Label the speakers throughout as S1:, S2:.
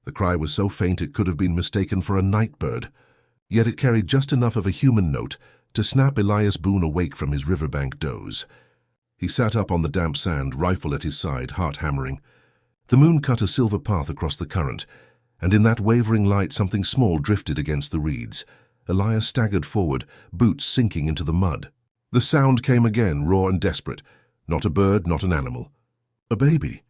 S1: The cry was so faint it could have been mistaken for a night bird, yet it carried just enough of a human note to snap Elias Boone awake from his riverbank doze. He sat up on the damp sand, rifle at his side, heart hammering. The moon cut a silver path across the current, and in that wavering light something small drifted against the reeds. Elias staggered forward, boots sinking into the mud. The sound came again, raw and desperate. Not a bird, not an animal. A baby.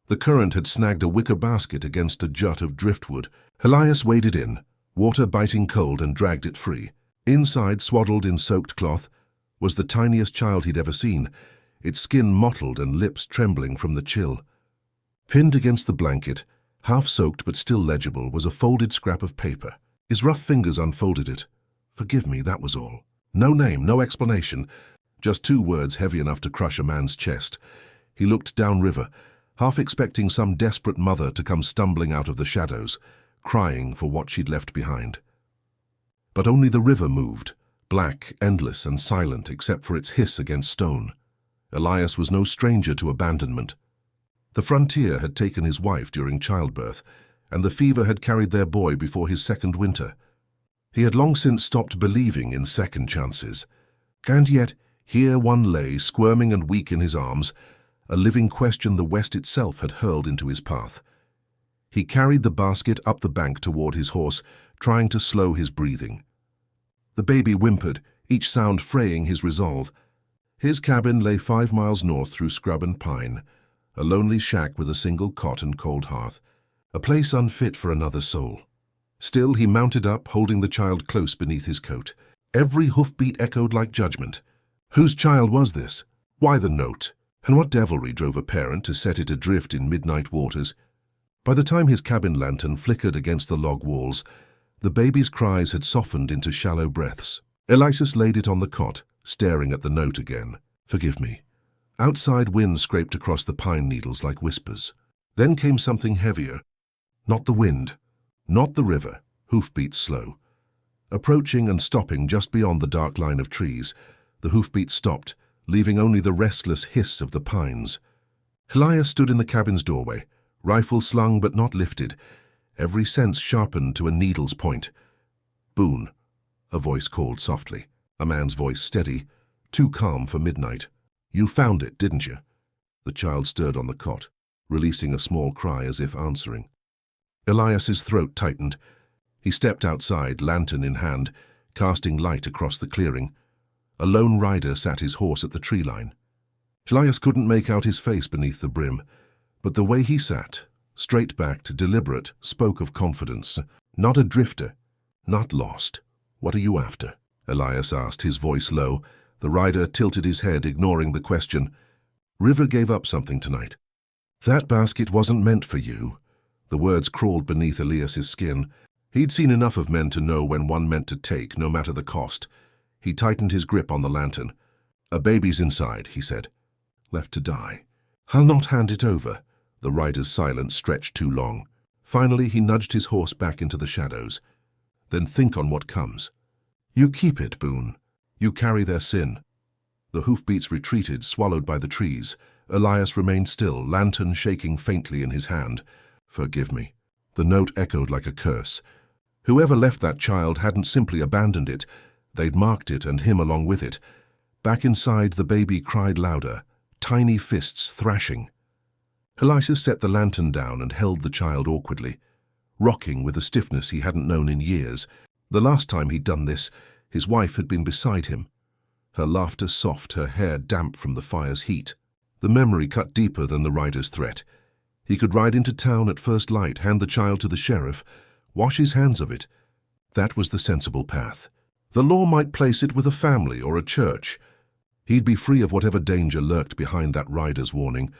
S1: The current had snagged a wicker basket against a jut of driftwood. Elias waded in, water biting cold, and dragged it free. Inside, swaddled in soaked cloth, was the tiniest child he'd ever seen, its skin mottled and lips trembling from the chill. Pinned against the blanket, half soaked but still legible, was a folded scrap of paper. His rough fingers unfolded it. "Forgive me," that was all. No name, no explanation, just 2 words heavy enough to crush a man's chest. He looked downriver, half expecting some desperate mother to come stumbling out of the shadows, crying for what she'd left behind. But only the river moved, black, endless, and silent except for its hiss against stone. Elias was no stranger to abandonment. The frontier had taken his wife during childbirth, and the fever had carried their boy before his second winter. He had long since stopped believing in second chances. And yet, here one lay, squirming and weak in his arms, a living question the West itself had hurled into his path. He carried the basket up the bank toward his horse, trying to slow his breathing. The baby whimpered, each sound fraying his resolve. His cabin lay 5 miles north through scrub and pine, a lonely shack with a single cot and cold hearth, a place unfit for another soul. Still, he mounted up, holding the child close beneath his coat. Every hoofbeat echoed like judgment. Whose child was this? Why the note? And what devilry drove a parent to set it adrift in midnight waters? By the time his cabin lantern flickered against the log walls, the baby's cries had softened into shallow breaths. Elias laid it on the cot, staring at the note again. "Forgive me." Outside wind scraped across the pine needles like whispers. Then came something heavier. Not the wind, not the river, hoofbeats slow. Approaching and stopping just beyond the dark line of trees, the hoofbeats stopped, leaving only the restless hiss of the pines. Elias stood in the cabin's doorway, rifle slung but not lifted, every sense sharpened to a needle's point. "Boone," a voice called softly, a man's voice steady, too calm for midnight. "You found it, didn't you?" The child stirred on the cot, releasing a small cry as if answering. Elias's throat tightened. He stepped outside, lantern in hand, casting light across the clearing. A lone rider sat his horse at the tree line. Elias couldn't make out his face beneath the brim, but the way he sat, straight-backed, deliberate, spoke of confidence. "Not a drifter, not lost. What are you after?" Elias asked, his voice low. The rider tilted his head, ignoring the question. "River gave up something tonight. That basket wasn't meant for you." The words crawled beneath Elias's skin. He'd seen enough of men to know when one meant to take, no matter the cost. He tightened his grip on the lantern. "A baby's inside," he said. "Left to die." "I'll not hand it over." The rider's silence stretched too long. Finally, he nudged his horse back into the shadows. "Then think on what comes. You keep it, Boone. You carry their sin." The hoofbeats retreated, swallowed by the trees. Elias remained still, lantern shaking faintly in his hand. "Forgive me." The note echoed like a curse. Whoever left that child hadn't simply abandoned it. They'd marked it and him along with it. Back inside, the baby cried louder, tiny fists thrashing. Elias set the lantern down and held the child awkwardly, rocking with a stiffness he hadn't known in years. The last time he'd done this, his wife had been beside him, her laughter soft, her hair damp from the fire's heat. The memory cut deeper than the rider's threat. He could ride into town at first light, hand the child to the sheriff, wash his hands of it. That was the sensible path. The law might place it with a family or a church. He'd be free of whatever danger lurked behind that rider's warning.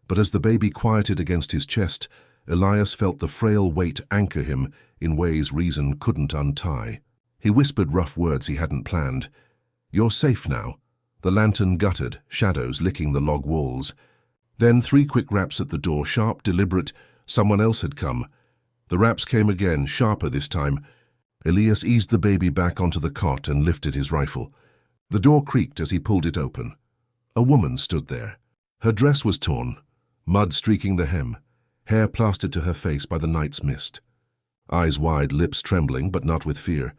S1: But as the baby quieted against his chest, Elias felt the frail weight anchor him in ways reason couldn't untie. He whispered rough words he hadn't planned. "You're safe now." The lantern guttered, shadows licking the log walls. Then 3 quick raps at the door, sharp, deliberate. Someone else had come. The raps came again, sharper this time. Elias eased the baby back onto the cot and lifted his rifle. The door creaked as he pulled it open. A woman stood there. Her dress was torn, mud streaking the hem. hair plastered to her face by the night's mist. Eyes wide, lips trembling, but not with fear.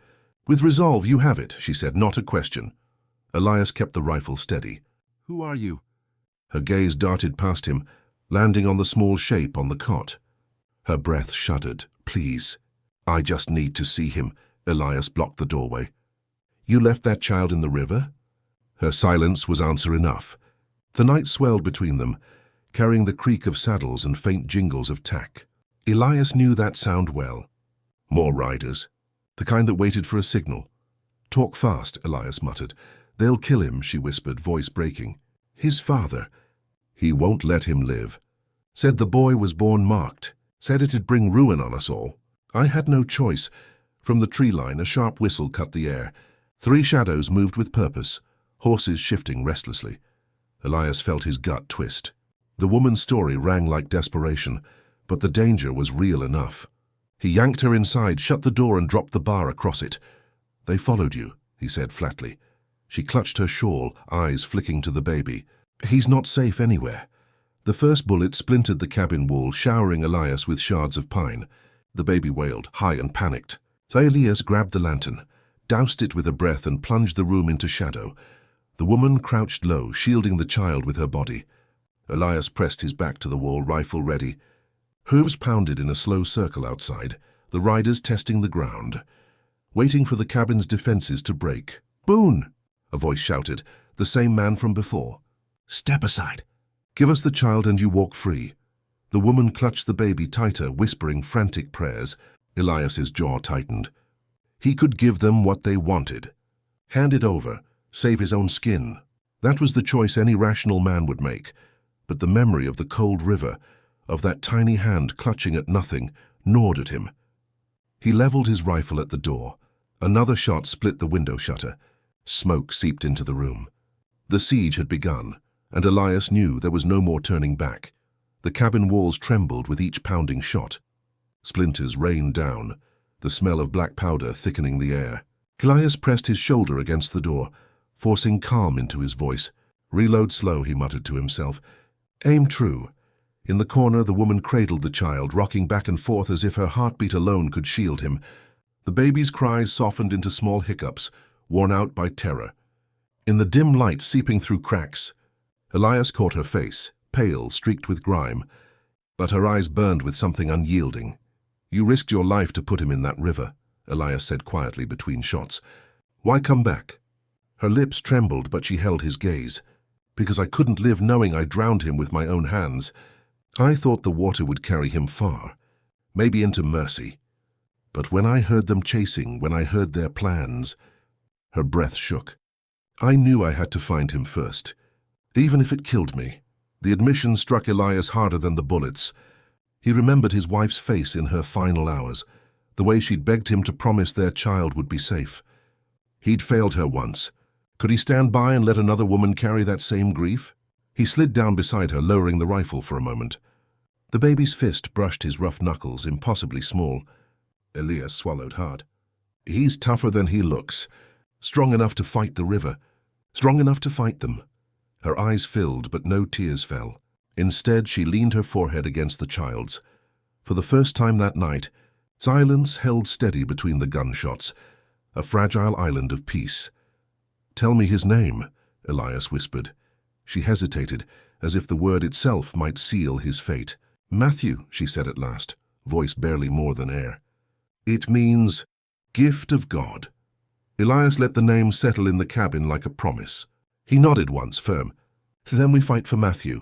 S1: "With resolve, you have it," she said, "not a question." Elias kept the rifle steady. "Who are you?" Her gaze darted past him, landing on the small shape on the cot. Her breath shuddered. "Please, I just need to see him." Elias blocked the doorway. "You left that child in the river?" Her silence was answer enough. The night swelled between them, carrying the creak of saddles and faint jingles of tack. Elias knew that sound well. More riders, the kind that waited for a signal. "Talk fast," Elias muttered. "They'll kill him," she whispered, voice breaking. "His father." "He won't let him live. Said the boy was born marked. Said it'd bring ruin on us all." I had no choice. From the tree line, a sharp whistle cut the air. 3 shadows moved with purpose, horses shifting restlessly. Elias felt his gut twist. The woman's story rang like desperation, but the danger was real enough. He yanked her inside, shut the door, and dropped the bar across it. "They followed you," he said flatly. She clutched her shawl, eyes flicking to the baby. "He's not safe anywhere." The first bullet splintered the cabin wall, showering Elias with shards of pine. The baby wailed, high and panicked. So Elias grabbed the lantern, doused it with a breath, and plunged the room into shadow. The woman crouched low, shielding the child with her body. Elias pressed his back to the wall, rifle ready. Hooves pounded in a slow circle outside, the riders testing the ground, waiting for the cabin's defenses to break. "Boone!" a voice shouted, the same man from before. "Step aside. Give us the child and you walk free." The woman clutched the baby tighter, whispering frantic prayers. Elias's jaw tightened. He could give them what they wanted. Hand it over, save his own skin. That was the choice any rational man would make. But the memory of the cold river, of that tiny hand clutching at nothing, gnawed at him. He leveled his rifle at the door. Another shot split the window shutter. Smoke seeped into the room. The siege had begun, and Elias knew there was no more turning back. The cabin walls trembled with each pounding shot. Splinters rained down, the smell of black powder thickening the air. Elias pressed his shoulder against the door, forcing calm into his voice. "Reload slow," he muttered to himself. "Aim true." In the corner, the woman cradled the child, rocking back and forth as if her heartbeat alone could shield him. The baby's cries softened into small hiccups, worn out by terror. In the dim light seeping through cracks, Elias caught her face, pale, streaked with grime, but her eyes burned with something unyielding. "You risked your life to put him in that river," Elias said quietly between shots. "Why come back?" Her lips trembled, but she held his gaze. "Because I couldn't live knowing I drowned him with my own hands. I thought the water would carry him far, maybe into mercy. But when I heard them chasing, when I heard their plans..." Her breath shook. "I knew I had to find him first, even if it killed me." The admission struck Elias harder than the bullets. He remembered his wife's face in her final hours, the way she'd begged him to promise their child would be safe. He'd failed her once. Could he stand by and let another woman carry that same grief? He slid down beside her, lowering the rifle for a moment. The baby's fist brushed his rough knuckles, impossibly small. Elias swallowed hard. "He's tougher than he looks. Strong enough to fight the river. Strong enough to fight them." Her eyes filled, but no tears fell. Instead, she leaned her forehead against the child's. For the first time that night, silence held steady between the gunshots, a fragile island of peace. "Tell me his name," Elias whispered. She hesitated, as if the word itself might seal his fate. "Matthew," she said at last, voice barely more than air. "It means gift of God." Elias let the name settle in the cabin like a promise. He nodded once, firm. "Then we fight for Matthew."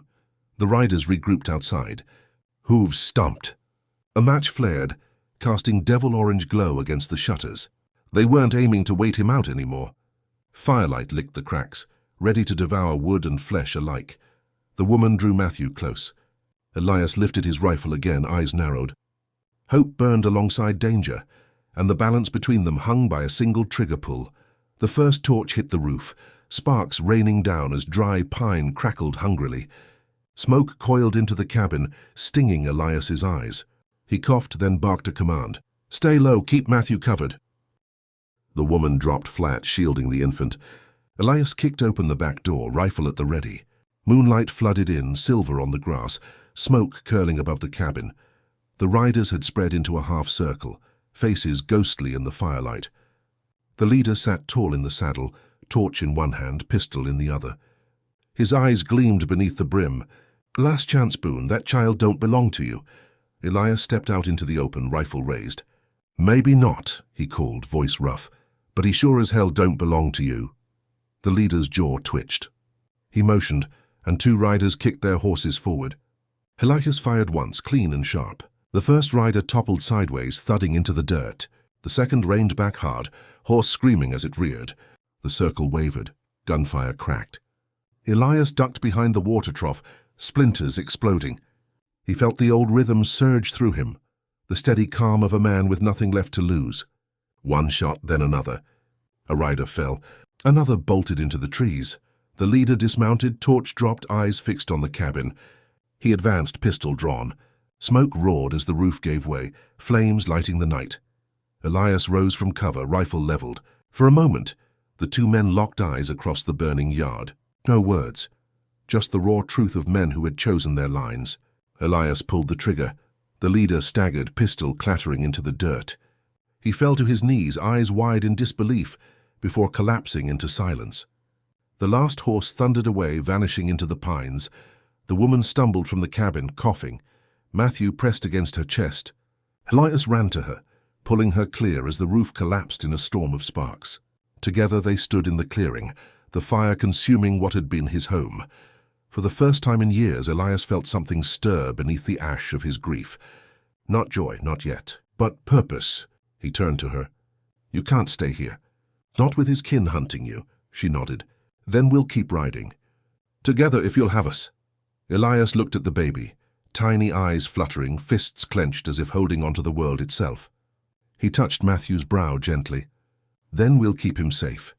S1: The riders regrouped outside. Hooves stomped. A match flared, casting devil-orange glow against the shutters. They weren't aiming to wait him out anymore. Firelight licked the cracks, ready to devour wood and flesh alike. The woman drew Matthew close. Elias lifted his rifle again, eyes narrowed. Hope burned alongside danger, and the balance between them hung by a single trigger pull. The first torch hit the roof, sparks raining down as dry pine crackled hungrily. Smoke coiled into the cabin, stinging Elias's eyes. He coughed, then barked a command. "Stay low, keep Matthew covered." The woman dropped flat, shielding the infant. Elias kicked open the back door, rifle at the ready. Moonlight flooded in, silver on the grass, smoke curling above the cabin. The riders had spread into a half-circle, faces ghostly in the firelight. The leader sat tall in the saddle, torch in one hand, pistol in the other. His eyes gleamed beneath the brim. "Last chance, Boone, that child don't belong to you." Elias stepped out into the open, rifle raised. "Maybe not," he called, voice rough, "but he sure as hell don't belong to you." The leader's jaw twitched. He motioned, and 2 riders kicked their horses forward. Elias fired once, clean and sharp. The first rider toppled sideways, thudding into the dirt. The second reined back hard, horse screaming as it reared. The circle wavered. Gunfire cracked. Elias ducked behind the water trough, splinters exploding. He felt the old rhythm surge through him, the steady calm of a man with nothing left to lose. One shot, then another. A rider fell. Another bolted into the trees. The leader dismounted, torch dropped, eyes fixed on the cabin. He advanced, pistol drawn. Smoke roared as the roof gave way, flames lighting the night. Elias rose from cover, rifle leveled. For a moment, the 2 men locked eyes across the burning yard. No words, just the raw truth of men who had chosen their lines. Elias pulled the trigger. The leader staggered, pistol clattering into the dirt. He fell to his knees, eyes wide in disbelief, before collapsing into silence. The last horse thundered away, vanishing into the pines. The woman stumbled from the cabin, coughing. Matthew pressed against her chest. Elias ran to her, pulling her clear as the roof collapsed in a storm of sparks. Together they stood in the clearing, the fire consuming what had been his home. For the first time in years, Elias felt something stir beneath the ash of his grief. Not joy, not yet, but purpose. He turned to her. "You can't stay here." "Not with his kin hunting you," she nodded. "Then we'll keep riding. Together if you'll have us." Elias looked at the baby, tiny eyes fluttering, fists clenched as if holding onto the world itself. He touched Matthew's brow gently. "Then we'll keep him safe."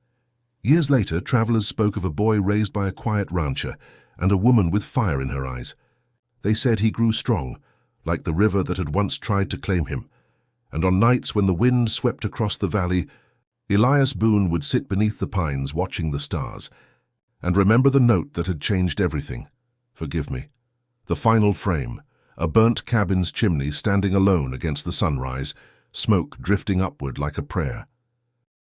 S1: Years later, travelers spoke of a boy raised by a quiet rancher and a woman with fire in her eyes. They said he grew strong, like the river that had once tried to claim him. And on nights when the wind swept across the valley, Elias Boone would sit beneath the pines watching the stars and remember the note that had changed everything. "Forgive me." The final frame, a burnt cabin's chimney standing alone against the sunrise, smoke drifting upward like a prayer.